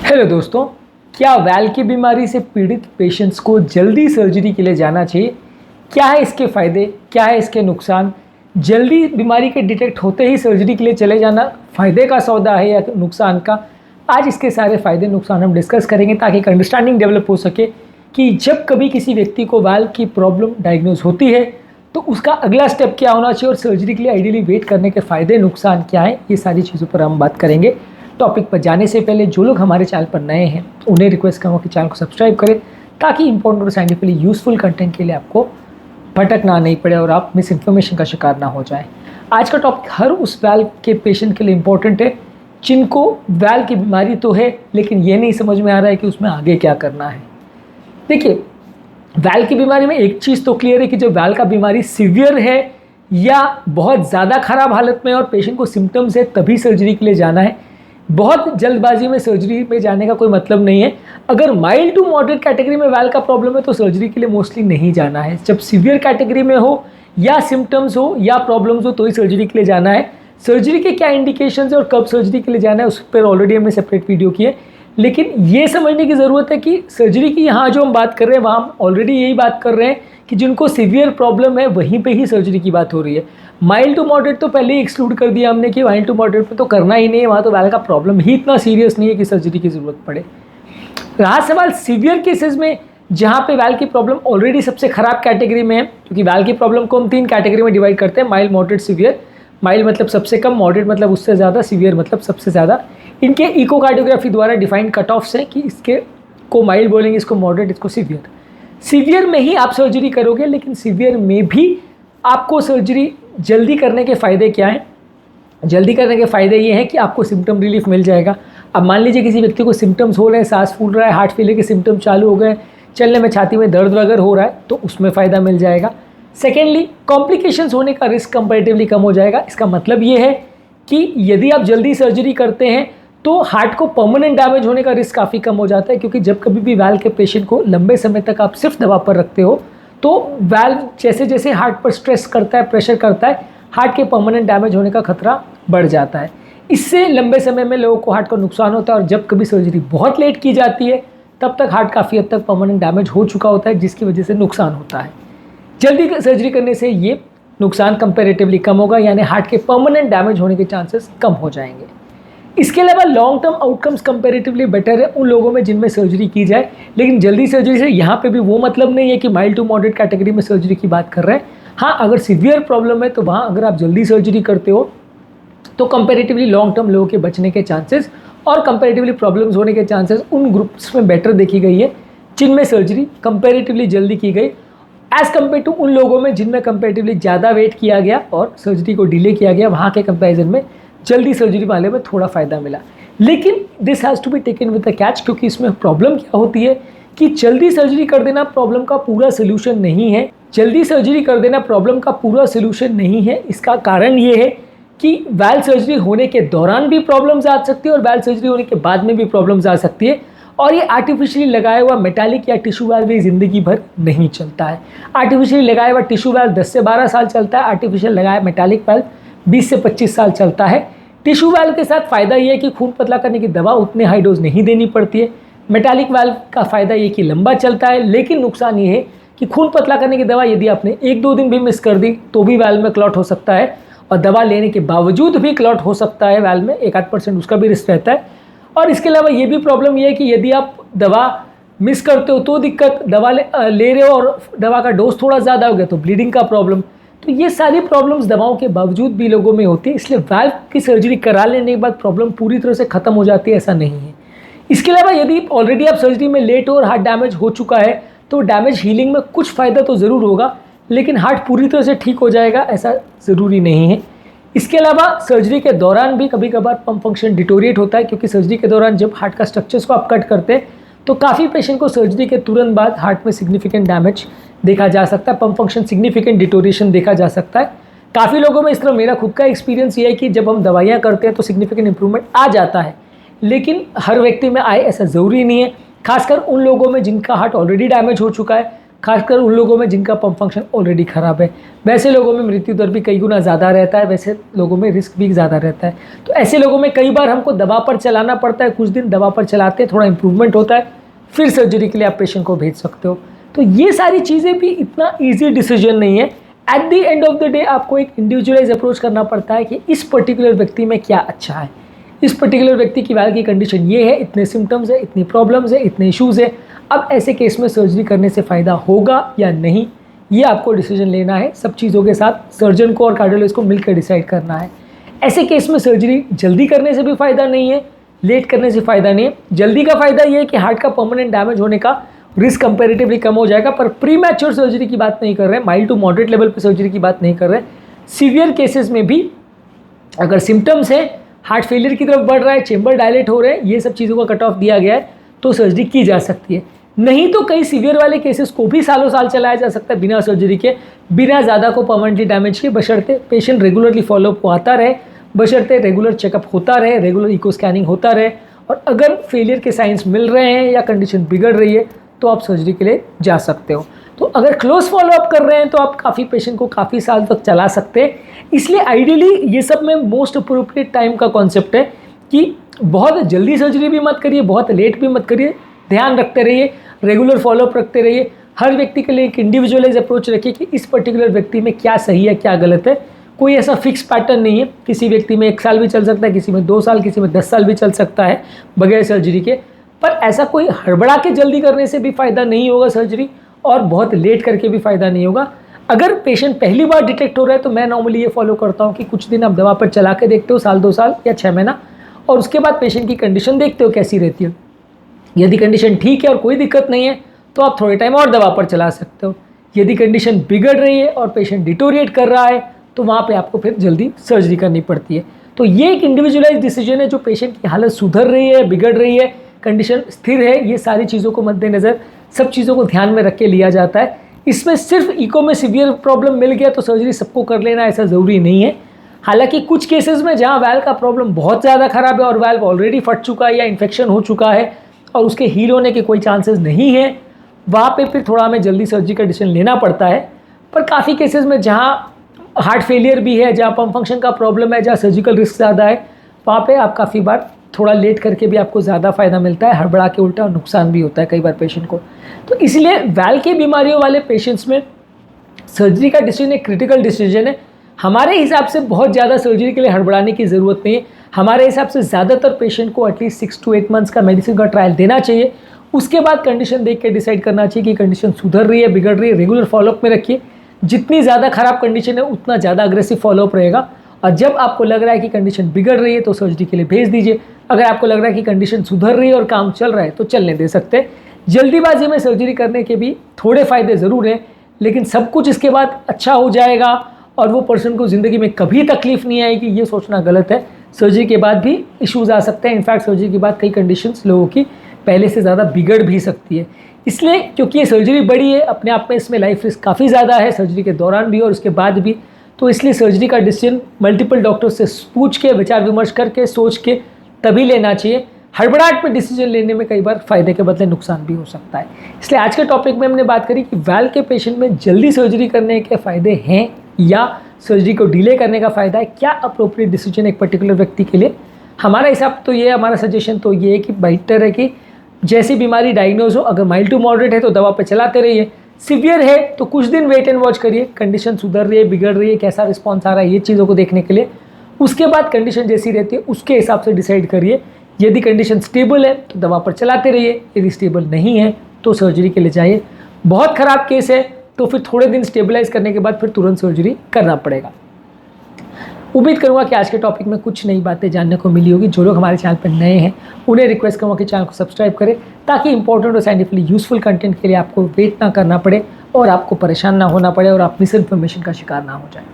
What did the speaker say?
Hello दोस्तों, क्या well की बीमारी से पीड़ित पेशेंट्स को जल्दी सर्जरी के लिए जाना चाहिए? क्या है इसके फ़ायदे, क्या है इसके नुकसान? जल्दी बीमारी के डिटेक्ट होते ही सर्जरी के लिए चले जाना फ़ायदे का सौदा है या नुकसान का? आज इसके सारे फ़ायदे नुकसान हम डिस्कस करेंगे ताकि एक अंडरस्टैंडिंग डेवलप हो सके कि जब कभी किसी व्यक्ति को वैल की प्रॉब्लम डायग्नोज होती है तो उसका अगला स्टेप क्या होना चाहिए और सर्जरी के लिए आइडियली वेट करने के फ़ायदे नुकसान क्या है, ये सारी चीज़ों पर हम बात करेंगे। टॉपिक पर जाने से पहले जो लोग हमारे चैनल पर नए हैं उन्हें रिक्वेस्ट करूँगा कि चैनल को सब्सक्राइब करें ताकि इंपॉर्टेंट और साइंटिफिकली यूजफुल कंटेंट के लिए आपको भटकना नहीं पड़े और आप मिस इन्फॉर्मेशन का शिकार ना हो जाए। आज का टॉपिक हर उस वैल के पेशेंट के लिए इंपॉर्टेंट है जिनको वैल की बीमारी तो है लेकिन ये नहीं समझ में आ रहा है कि उसमें आगे क्या करना है। देखिए, वैल की बीमारी में एक चीज़ तो क्लियर है कि जब वैल का बीमारी सीवियर है या बहुत ज़्यादा ख़राब हालत में और पेशेंट को सिम्टम्स है तभी सर्जरी के लिए जाना है। बहुत जल्दबाजी में सर्जरी में जाने का कोई मतलब नहीं है। अगर माइल्ड टू मॉडरेट कैटेगरी में वैल का प्रॉब्लम है तो सर्जरी के लिए मोस्टली नहीं जाना है। जब सीवियर कैटेगरी में हो या सिम्टम्स हो या प्रॉब्लम्स हो तो ही सर्जरी के लिए जाना है। सर्जरी के क्या इंडिकेशंस है और कब सर्जरी के लिए जाना है उस पर ऑलरेडी हमने सेपरेट वीडियो की है, लेकिन ये समझने की ज़रूरत है कि सर्जरी की यहाँ जो हम बात कर रहे हैं वहाँ हम ऑलरेडी यही बात कर रहे हैं कि जिनको सीवियर प्रॉब्लम है वहीं पे ही सर्जरी की बात हो रही है। माइल्ड टू मॉडरेट तो पहले ही एक्सक्लूड कर दिया हमने कि माइल्ड टू मॉडरेट में तो करना ही नहीं है, वहाँ तो वैल का प्रॉब्लम ही इतना सीरियस नहीं है कि सर्जरी की ज़रूरत पड़े। रहा सवाल सीवियर केसेस में जहाँ पे वैल की प्रॉब्लम ऑलरेडी सबसे ख़राब कैटेगरी में है, क्योंकि वैल की प्रॉब्लम को हम 3 कैटेगरी में डिवाइड करते हैं, माइल्ड, मॉडरेट, सीवियर। माइल्ड मतलब सबसे कम, मॉडरेट मतलब उससे ज़्यादा, सीवियर मतलब सबसे ज़्यादा। इनके इकोकार्डियोग्राफी द्वारा डिफाइंड कट ऑफ्स हैं कि इसके को माइल्ड बोलेंगे, इसको मॉडरेट, इसको सीवियर। सीवियर में ही आप सर्जरी करोगे, लेकिन सीवियर में भी आपको सर्जरी जल्दी करने के फ़ायदे क्या हैं? जल्दी करने के फ़ायदे ये हैं कि आपको सिम्टम रिलीफ मिल जाएगा। अब मान लीजिए किसी व्यक्ति को सिम्टम्स हो रहे हैं, सांस फूल रहा है, हार्ट फेलियर के सिम्टम चालू हो गए, चलने में, छाती में दर्द वगैरह हो रहा है तो उसमें फ़ायदा मिल जाएगा। सेकेंडली, कॉम्प्लिकेशंस होने का रिस्क कंपैरेटिवली कम हो जाएगा। इसका मतलब ये है कि यदि आप जल्दी सर्जरी करते हैं तो हार्ट को परमानेंट डैमेज होने का रिस्क काफ़ी कम हो जाता है, क्योंकि जब कभी भी वैल के पेशेंट को लंबे समय तक आप सिर्फ दवा पर रखते हो तो वैल जैसे जैसे हार्ट पर स्ट्रेस करता है, प्रेशर करता है, हार्ट के परमानेंट डैमेज होने का खतरा बढ़ जाता है। इससे लंबे समय में लोगों को हार्ट का नुकसान होता है और जब कभी सर्जरी बहुत लेट की जाती है तब तक हार्ट काफ़ी हद तक परमानेंट डैमेज हो चुका होता है, जिसकी वजह से नुकसान होता है। जल्दी सर्जरी करने से ये नुकसान कंपैरेटिवली कम होगा, यानी हार्ट के परमानेंट डैमेज होने के चांसेस कम हो जाएंगे। इसके अलावा long term outcomes comparatively better है उन लोगों में जिनमें सर्जरी की जाए, लेकिन जल्दी सर्जरी से यहाँ पे भी वो मतलब नहीं है कि माइल्ड टू मॉडरेट कैटेगरी में सर्जरी की बात कर रहे हैं। हाँ, अगर सीवियर प्रॉब्लम है तो वहाँ अगर आप जल्दी सर्जरी करते हो तो कंपैरेटिवली लॉन्ग टर्म लोगों के बचने के चांसेस और कंपैरेटिवली प्रॉब्लम्स होने के चांसेस उन ग्रुप्स में बेटर देखी गई है जिनमें सर्जरी कंपैरेटिवली जल्दी की गई, एज़ कम्पेयर टू उन लोगों में जिनमें कंपैरेटिवली ज़्यादा वेट किया गया और सर्जरी को डिले किया गया। वहाँ के कंपैरिजन में जल्दी सर्जरी वाले में थोड़ा फ़ायदा मिला, लेकिन this has to be taken with a catch, क्योंकि इसमें प्रॉब्लम क्या होती है कि जल्दी सर्जरी कर देना प्रॉब्लम का पूरा सोल्यूशन नहीं है। जल्दी सर्जरी कर देना प्रॉब्लम का पूरा सोल्यूशन नहीं है। इसका कारण ये है कि वैल सर्जरी होने के दौरान भी प्रॉब्लम्स आ सकती है और वैल सर्जरी होने के बाद में भी प्रॉब्लम्स आ सकती है, और ये आर्टिफिशियली लगाया हुआ मेटालिक या टिश्यू वैल्व भी ज़िंदगी भर नहीं चलता है। आर्टिफिशियली लगाया हुआ टिश्यू वैल्व 10 से 12 साल चलता है, आर्टिफिशियल लगाया मेटालिक वैल्व 20 से 25 साल चलता है। टिश्यू वैल्व के साथ फ़ायदा ये है कि खून पतला करने की दवा उतने हाई डोज नहीं देनी पड़ती है। मेटालिक वैल्व का फ़ायदा ये कि लंबा चलता है, लेकिन नुकसान ये है कि खून पतला करने की दवा यदि आपने 1-2 दिन भी मिस कर दी तो भी वैल्व में क्लॉट हो सकता है, और दवा लेने के बावजूद भी क्लॉट हो सकता है वैल्व में, 1-8% उसका भी रिस्क रहता है। और इसके अलावा ये भी प्रॉब्लम ये है कि यदि आप दवा मिस करते हो तो दिक्कत, दवा ले रहे हो और दवा का डोज थोड़ा ज़्यादा हो गया तो ब्लीडिंग का प्रॉब्लम। तो ये सारी प्रॉब्लम्स दवाओं के बावजूद भी लोगों में होती है, इसलिए वैल्व की सर्जरी करा लेने के बाद प्रॉब्लम पूरी तरह से ख़त्म हो जाती है, ऐसा नहीं है। इसके अलावा यदि ऑलरेडी आप सर्जरी में लेट हो और हार्ट डैमेज हो चुका है तो डैमेज हीलिंग में कुछ फ़ायदा तो ज़रूर होगा, लेकिन हार्ट पूरी तरह से ठीक हो जाएगा ऐसा ज़रूरी नहीं है। इसके अलावा सर्जरी के दौरान भी कभी कभार पम्प फंक्शन डिटोरिएट होता है, क्योंकि सर्जरी के दौरान जब हार्ट का स्ट्रक्चर्स को आप कट करते हैं तो काफ़ी पेशेंट को सर्जरी के तुरंत बाद हार्ट में सिग्निफिकेंट डैमेज देखा जा सकता है, पम्प फंक्शन सिग्निफिकेंट डिटोरिएशन देखा जा सकता है। काफ़ी लोगों में इस तरह मेरा खुद का एक्सपीरियंस ये है कि जब हम दवाइयाँ करते हैं तो सिग्निफिकेंट इंप्रूवमेंट आ जाता है, लेकिन हर व्यक्ति में आए ऐसा ज़रूरी नहीं है। खासकर उन लोगों में जिनका हार्ट ऑलरेडी डैमेज हो चुका है खासकर उन लोगों में जिनका पंप फंक्शन ऑलरेडी ख़राब है। वैसे लोगों में मृत्यु दर भी कई गुना ज़्यादा रहता है, वैसे लोगों में रिस्क भी ज़्यादा रहता है। तो ऐसे लोगों में कई बार हमको दवा पर चलाना पड़ता है, कुछ दिन दवा पर चलाते हैं, थोड़ा इंप्रूवमेंट होता है, फिर सर्जरी के लिए आप पेशेंट को भेज सकते हो। तो ये सारी चीज़ें भी इतना ईजी डिसीजन नहीं है। At the end of the day आपको एक इंडिविजुअलाइज अप्रोच करना पड़ता है कि इस पर्टिकुलर व्यक्ति में क्या अच्छा है, इस पर्टिकुलर व्यक्ति की वाल की कंडीशन ये है, इतने सिम्टम्स है, इतनी प्रॉब्लम्स है, इतने इश्यूज़ है, अब ऐसे केस में सर्जरी करने से फ़ायदा होगा या नहीं, ये आपको डिसीजन लेना है। सब चीज़ों के साथ सर्जन को और कार्डियोलॉजिस्ट को मिलकर डिसाइड करना है। ऐसे केस में सर्जरी जल्दी करने से भी फ़ायदा नहीं है, लेट करने से फ़ायदा नहीं है। जल्दी का फ़ायदा ये है कि हार्ट का परमानेंट डैमेज होने का रिस्क कंपैरेटिवली कम हो जाएगा, पर प्री मैच्योर सर्जरी की बात नहीं कर रहे हैं, माइल्ड टू मॉडरेट लेवल पे सर्जरी की बात नहीं कर रहे हैं। सीवियर केसेस में भी अगर सिम्टम्स है, हार्ट फेलियर की तरफ बढ़ रहा है, चेम्बर डायलेट हो रहे हैं, ये सब चीज़ों का कट ऑफ दिया गया है, तो सर्जरी की जा सकती है। नहीं तो कई सीवियर वाले केसेस को भी सालों साल चलाया जा सकता है बिना सर्जरी के, बिना ज़्यादा को परमानेंटली डैमेज के, बशर्ते पेशेंट रेगुलरली फॉलोअप आता रहे, बशर्ते रेगुलर चेकअप होता रहे, रेगुलर इको स्कैनिंग होता रहे, और अगर फेलियर के साइंस मिल रहे हैं या कंडीशन बिगड़ रही है तो आप सर्जरी के लिए जा सकते हो। तो अगर क्लोज फॉलोअप कर रहे हैं तो आप काफ़ी पेशेंट को काफ़ी साल तक चला सकते हैं। इसलिए आइडियली ये सब में मोस्ट अप्रोप्रिएट टाइम का कॉन्सेप्ट है कि बहुत जल्दी सर्जरी भी मत करिए, बहुत लेट भी मत करिए, ध्यान रखते रहिए, रेगुलर फॉलोअप रखते रहिए। हर व्यक्ति के लिए एक इंडिविजुअलाइज अप्रोच रखिए कि इस पर्टिकुलर व्यक्ति में क्या सही है, क्या गलत है। कोई ऐसा फिक्स पैटर्न नहीं है, किसी व्यक्ति में 1 साल भी चल सकता है, किसी में 2 साल, किसी में 10 साल भी चल सकता है बगैर सर्जरी के। पर ऐसा कोई हड़बड़ा के जल्दी करने से भी फ़ायदा नहीं होगा सर्जरी, और बहुत लेट करके भी फ़ायदा नहीं होगा। अगर पेशेंट पहली बार डिटेक्ट हो रहा है तो मैं नॉर्मली ये फॉलो करता हूँ कि कुछ दिन आप दवा पर चला के देखते हो, साल 2 साल या 6 महीना, और उसके बाद पेशेंट की कंडीशन देखते हो कैसी रहती है। यदि कंडीशन ठीक है और कोई दिक्कत नहीं है तो आप थोड़े टाइम और दवा पर चला सकते हो। यदि कंडीशन बिगड़ रही है और पेशेंट डिटोरिएट कर रहा है तो वहाँ पे आपको फिर जल्दी सर्जरी करनी पड़ती है। तो ये एक इंडिविजुअलाइज डिसीजन है, जो पेशेंट की हालत सुधर रही है, बिगड़ रही है, कंडीशन स्थिर है, ये सारी चीज़ों को मद्देनज़र सब चीज़ों को ध्यान में रख के लिया जाता है। इसमें सिर्फ इको में सीवियर प्रॉब्लम मिल गया तो सर्जरी सबको कर लेना ऐसा ज़रूरी नहीं है। हालांकि कुछ केसेस में जहाँ वाल्व का प्रॉब्लम बहुत ज़्यादा ख़राब है और वाल्व ऑलरेडी फट चुका है या इन्फेक्शन हो चुका है और उसके हील होने के कोई चांसेस नहीं है, वहाँ पे फिर थोड़ा हमें जल्दी सर्जरी का डिसीजन लेना पड़ता है। पर काफ़ी केसेस में जहाँ हार्ट फेलियर भी है, जहाँ पंप फंक्शन का प्रॉब्लम है, जहाँ सर्जिकल रिस्क ज़्यादा है, वहाँ पे आप काफ़ी बार थोड़ा लेट करके भी आपको ज़्यादा फ़ायदा मिलता है, हड़बड़ा के उल्टा नुकसान भी होता है कई बार पेशेंट को। तो इसलिए वाल्व की बीमारियों वाले पेशेंट्स में सर्जरी का डिसीजन एक क्रिटिकल डिसीजन है। हमारे हिसाब से बहुत ज़्यादा सर्जरी के लिए हड़बड़ाने की ज़रूरत नहीं है। हमारे हिसाब से ज़्यादातर पेशेंट को एटलीस्ट 6 to 8 मंथ्स का मेडिसिन का ट्रायल देना चाहिए। उसके बाद कंडीशन देख के डिसाइड करना चाहिए कि कंडीशन सुधर रही है, बिगड़ रही है। रेगुलर फॉलोअप में रखिए, जितनी ज़्यादा ख़राब कंडीशन है उतना ज़्यादा अग्रेसिव फॉलोअप रहेगा। और जब आपको लग रहा है कि कंडीशन बिगड़ रही है तो सर्जरी के लिए भेज दीजिए। अगर आपको लग रहा है कि कंडीशन सुधर रही है और काम चल रहा है तो चलने दे सकते हैं। जल्दीबाजी में सर्जरी करने के भी थोड़े फ़ायदे ज़रूर हैं, लेकिन सब कुछ इसके बाद अच्छा हो जाएगा और वो पर्सन को ज़िंदगी में कभी तकलीफ़ नहीं आएगी, ये सोचना गलत है। सर्जरी के बाद भी इश्यूज़ आ सकते हैं। इनफैक्ट सर्जरी के बाद कई कंडीशंस लोगों की पहले से ज़्यादा बिगड़ भी सकती है। इसलिए क्योंकि ये सर्जरी बड़ी है, अपने आप में इसमें लाइफ रिस्क काफ़ी ज़्यादा है, सर्जरी के दौरान भी और उसके बाद भी। तो इसलिए सर्जरी का डिसीजन मल्टीपल डॉक्टर से पूछ के, विचार विमर्श करके, सोच के तभी लेना चाहिए। हड़बड़ाहट में डिसीजन लेने में कई बार फ़ायदे के बदले नुकसान भी हो सकता है। इसलिए आज के टॉपिक में हमने बात करी कि वाल्व के पेशेंट में जल्दी सर्जरी करने के फ़ायदे हैं या सर्जरी को डिले करने का फ़ायदा है, क्या अप्रोप्रिएट डिसीजन एक पर्टिकुलर व्यक्ति के लिए। हमारा हिसाब तो ये, हमारा सजेशन तो ये है कि बेटर है कि जैसी बीमारी डायग्नोज हो, अगर माइल्ड टू मॉडरेट है तो दवा पे चलाते रहिए, सीवियर है तो कुछ दिन वेट एंड वॉच करिए, कंडीशन सुधर रही है, बिगड़ रही है, कैसा रिस्पॉन्स आ रहा है, ये चीज़ों को देखने के लिए। उसके बाद कंडीशन जैसी रहती है उसके हिसाब से डिसाइड करिए। यदि कंडीशन स्टेबल है तो दवा पर चलाते रहिए, यदि स्टेबल नहीं है तो सर्जरी के लिए जाइए। बहुत ख़राब केस है तो फिर थोड़े दिन स्टेबलाइज करने के बाद फिर तुरंत सर्जरी करना पड़ेगा। उम्मीद करूँगा कि आज के टॉपिक में कुछ नई बातें जानने को मिली होगी। जो लोग हमारे चैनल पर नए हैं उन्हें रिक्वेस्ट करूँगा कि चैनल को सब्सक्राइब करें, ताकि इंपॉर्टेंट और साइंटिफिकली यूजफुल कंटेंट के लिए आपको वेट ना करना पड़े और आपको परेशान ना होना पड़े और आप मिस इन्फॉर्मेशन का शिकार ना हो जाए।